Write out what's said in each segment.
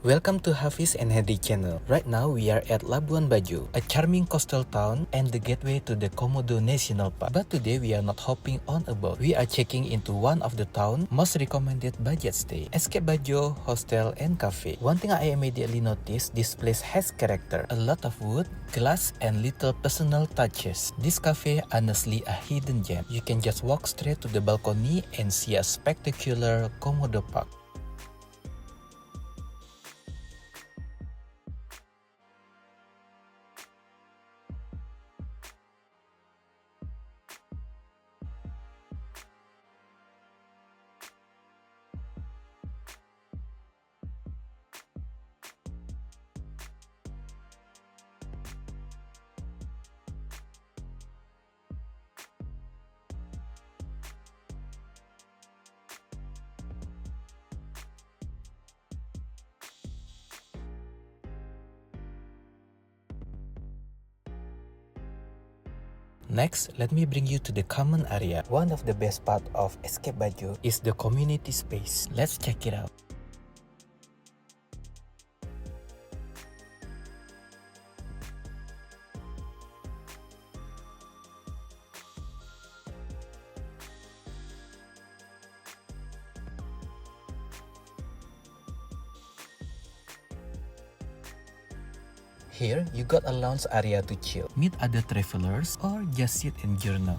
Welcome to Hafiz and Henry channel. Right now we are at Labuan Bajo, a charming coastal town and the gateway to the Komodo National Park. But today we are not hopping on a boat. We are checking into one of the town's most recommended budget stay, Escape Bajo Hostel and Café. One thing I immediately noticed, this place has character. A lot of wood, glass and little personal touches. This cafe honestly a hidden gem. You can just walk straight to the balcony and see a spectacular Komodo park. Next, let me bring you to the common area. One of the best part of Escape Bajo is the community space. Let's check it out. Here, you got a lounge area to chill, meet other travelers, or just sit and journal.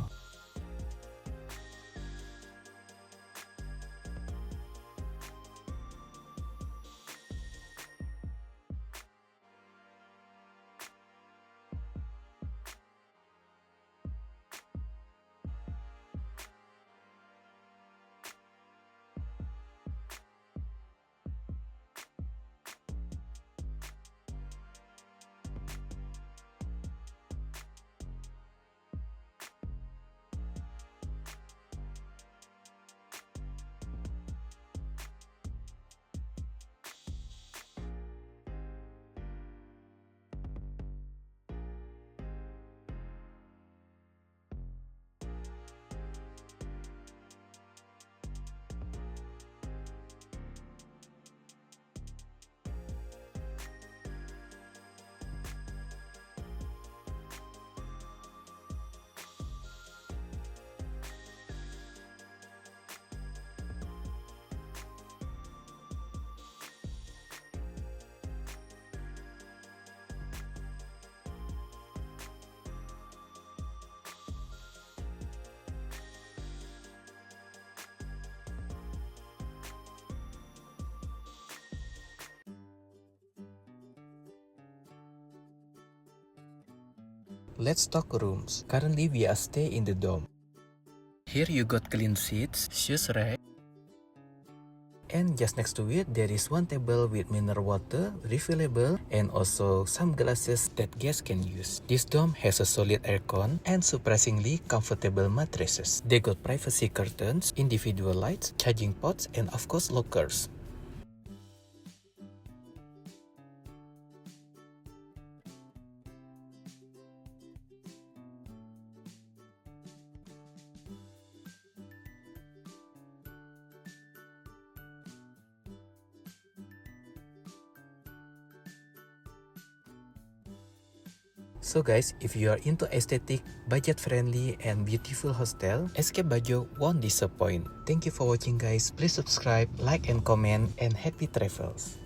Let's talk rooms. Currently, we are staying in the dome. Here you got clean seats, shoes rack, and just next to it, there is one table with mineral water, refillable, and also some glasses that guests can use. This dome has a solid aircon and surprisingly comfortable mattresses. They got privacy curtains, individual lights, charging ports, and of course lockers. So guys, if you are into aesthetic, budget-friendly, and beautiful hostel, Escape Bajo won't disappoint. Thank you for watching guys. Please subscribe, like, and comment, and happy travels.